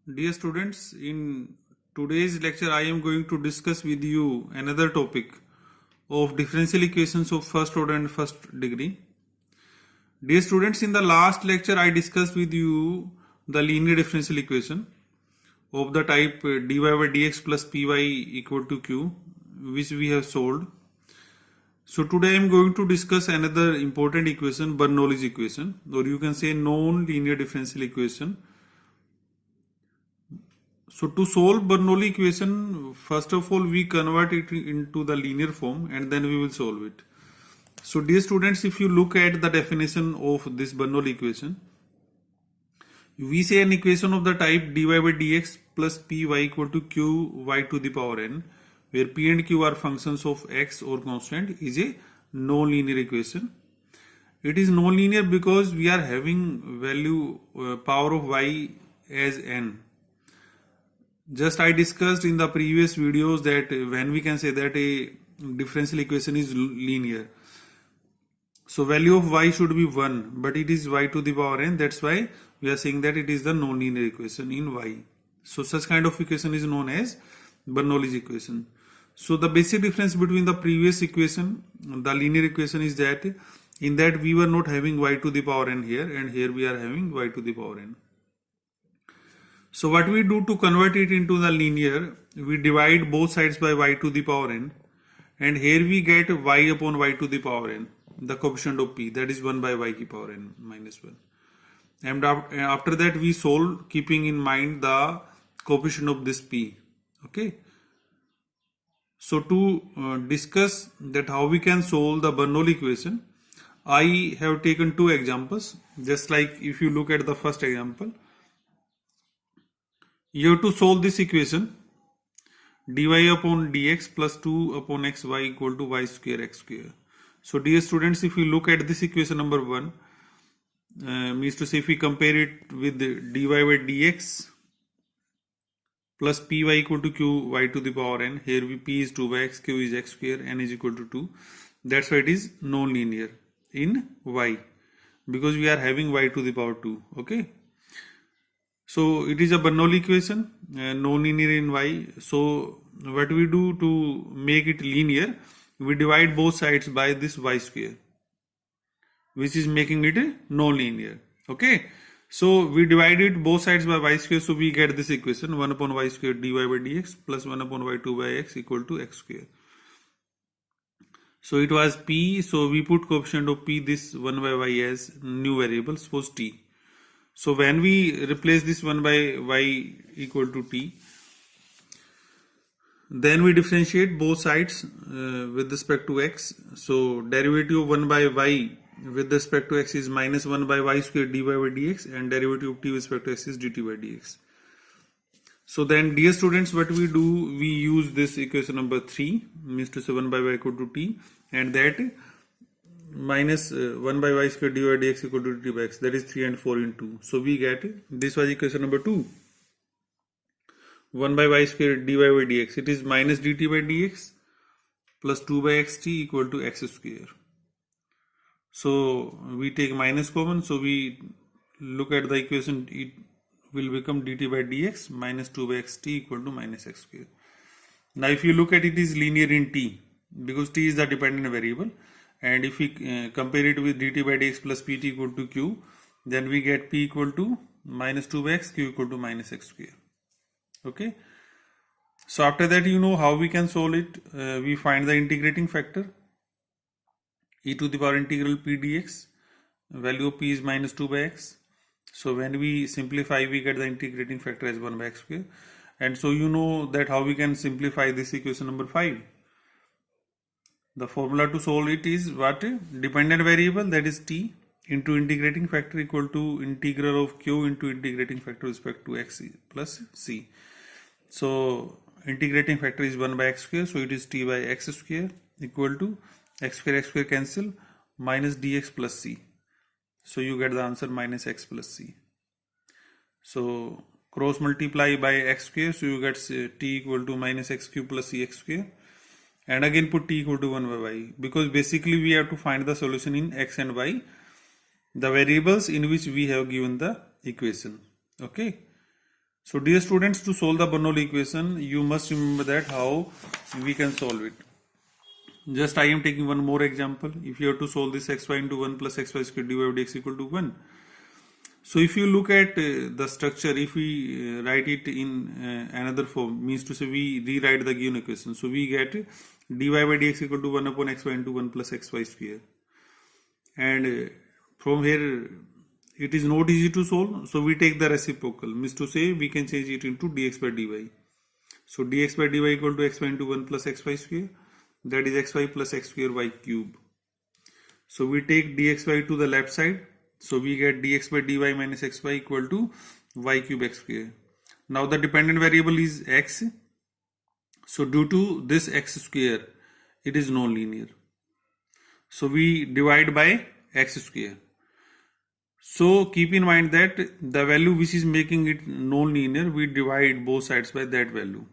Dear students, in today's lecture I am going to discuss with you another topic of differential equations of first order and first degree. Dear students, in the last lecture I discussed with you the linear differential equation of the type dy by dx plus py equal to q, which we have solved. So today I am going to discuss another important equation, Bernoulli's equation, or you can say non-linear differential equation. So to solve Bernoulli equation, first of all we convert it into the linear form and then we will solve it. So dear students, if you look at the definition of this Bernoulli equation, we say an equation of the type dy by dx plus py equal to qy to the power n, where p and q are functions of x or constant, is a non-linear equation. It is non-linear because we are having value power of y as n. Just I discussed in the previous videos that when we can say that a differential equation is linear, so value of y should be 1, but it is y to the power n. That's why we are saying that it is the non-linear equation in y. So such kind of equation is known as Bernoulli's equation. So the basic difference between the previous equation, the linear equation, is that in that we were not having y to the power n here, and here we are having y to the power n. So what we do to convert it into the linear, we divide both sides by y to the power n, and here we get y upon y to the power n, the coefficient of p, that is 1 by y to the power n minus 1. And after that we solve keeping in mind the coefficient of this p. Okay. So to discuss that how we can solve the Bernoulli equation, I have taken two examples. Just like if you look at the first example, you have to solve this equation dy upon dx plus 2 upon xy equal to y square x square. So dear students, if you look at this equation number 1, means to say if we compare it with dy by dx plus py equal to q y to the power n, here p is 2 by x, q is x square, n is equal to 2. That's why it is non-linear in y, because we are having y to the power 2. Okay. So it is a Bernoulli equation, non-linear in y. So what we do to make it linear, we divide both sides by this y square, which is making it a non-linear. Okay. So we divided both sides by y square, so we get this equation 1 upon y square dy by dx plus 1 upon y2 by x equal to x square. So it was p, so we put coefficient of p, this 1 by y, as new variable, suppose t. So when we replace this 1 by y equal to t, then we differentiate both sides with respect to x. So derivative of 1 by y with respect to x is minus 1 by y square dy by dx, and derivative of t with respect to x is dt by dx. So then dear students, what we do, we use this equation number 3, means to say 1 by y equal to t, and that minus 1 by y square dy by dx equal to dt by x, that is 3 and 4 in 2. So we get, this was equation number 2, 1 by y square dy by dx, it is minus dt by dx plus 2 by xt equal to x square. So we take minus common, so we look at the equation, it will become dt by dx minus 2 by xt equal to minus x square. Now if you look at it, is linear in t, because t is the dependent variable, and if we compare it with dt by dx plus pt equal to q, then we get p equal to minus 2 by x, q equal to minus x square. Okay. So after that, you know how we can solve it. We find the integrating factor, e to the power integral p dx, value of p is minus 2 by x. So when we simplify, we get the integrating factor as 1 by x square. And so you know that how we can simplify this equation number 5. The formula to solve it is what? Dependent variable, that is t, into integrating factor equal to integral of q into integrating factor with respect to x plus c. So integrating factor is 1 by x square, so it is t by x square equal to x square cancel, minus dx plus c. So you get the answer minus x plus c. So cross multiply by x square, so you get t equal to minus x cube plus c x square, and again put t equal to 1 by y, because basically we have to find the solution in x and y, the variables in which we have given the equation. Okay. So dear students, to solve the Bernoulli equation, you must remember that how we can solve it. Just I am taking one more example. If you have to solve this xy into 1 plus xy squared dy by dx equal to 1. So if you look at the structure, if we write it in another form, means to say we rewrite the given equation. So we get dy by dx equal to 1 upon xy into 1 plus xy square. And from here, it is not easy to solve. So we take the reciprocal, means to say we can change it into dx by dy. So dx by dy equal to xy into 1 plus xy square. That is xy plus x square y cube. So we take dxy to the left side. So we get dx by dy minus xy equal to y cube x square. Now the dependent variable is x. So due to this x square, it is non-linear. So we divide by x square. So keep in mind that the value which is making it non-linear, we divide both sides by that value.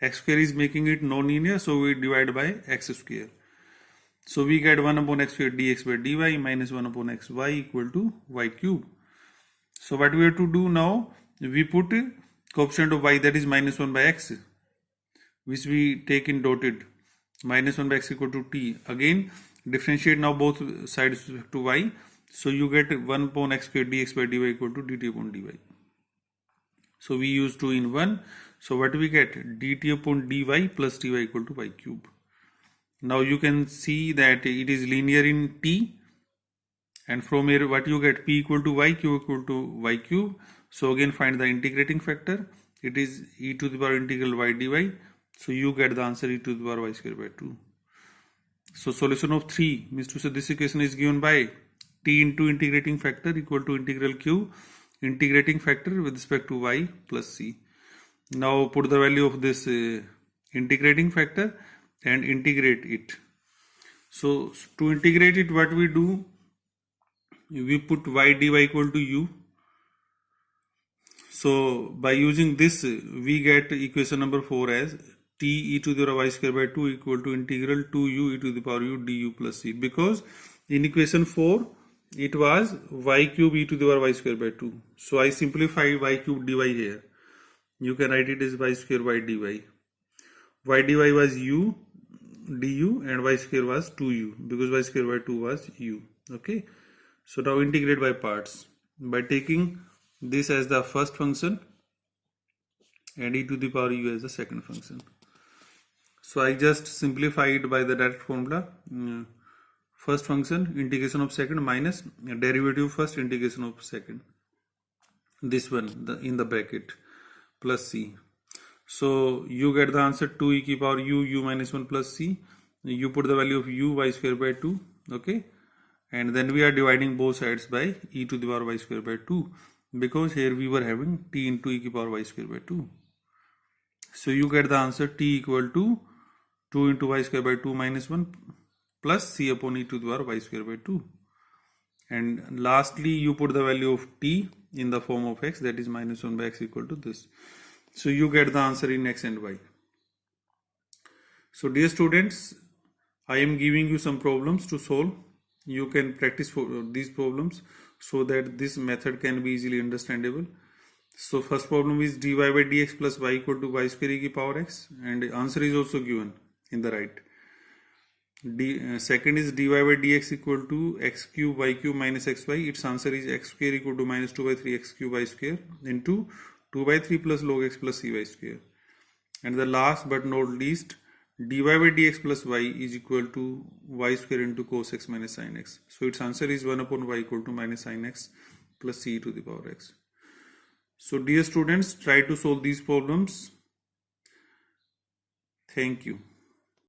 X square is making it non-linear, so we divide by x square. So we get 1 upon x square dx by dy minus 1 upon xy equal to y cube. So what we have to do now, we put coefficient of y, that is minus 1 by x, which we take in dotted, minus 1 by x equal to t. Again differentiate now both sides to y. So you get 1 upon x square dx by dy equal to dt upon dy. So we use 2 in 1. So what we get? Dt upon dy plus dy equal to y cube. Now you can see that it is linear in t, and from here what you get? P equal to y, q equal to y cube. So again find the integrating factor. It is e to the power integral y dy. So you get the answer e to the power y square by 2. So solution of 3 means to say this equation is given by t into integrating factor equal to integral q integrating factor with respect to y plus c. Now put the value of this integrating factor and integrate it. So to integrate it, what we do, we put y dy equal to u. So by using this, we get equation number 4 as t e to the power y square by 2 equal to integral 2u e to the power u du plus c. Because in equation 4, it was y cube e to the power y square by 2. So I simplify y cube dy here. You can write it as y square y dy. Y dy was u du and y square was 2u, because y square by 2 was u. Okay. So now integrate by parts by taking this as the first function and e to the power u as the second function. So I just simplify it by the direct formula. First function integration of second minus derivative first integration of second. This one in the bracket plus c. So you get the answer 2 e to the power u minus 1 plus c. You put the value of u y square by 2. Okay. And then we are dividing both sides by e to the power y square by 2, because here we were having t into e to the power y square by 2. So you get the answer t equal to 2 into y square by 2 minus 1 plus c upon e to the power y square by 2. And lastly, you put the value of t in the form of x, that is minus 1 by x equal to this. So you get the answer in x and y. So dear students, I am giving you some problems to solve. You can practice for these problems so that this method can be easily understandable. So first problem is dy by dx plus y equal to y square e to the power x, and the answer is also given in the right. Second is dy by dx equal to x cube y cube minus xy. Its answer is x square equal to minus 2 by 3 x cube y square into 2 by 3 plus log x plus cy square. And the last but not least, dy by dx plus y is equal to y square into cos x minus sin x. So its answer is 1 upon y equal to minus sin x plus c to the power x. So dear students, try to solve these problems. Thank you.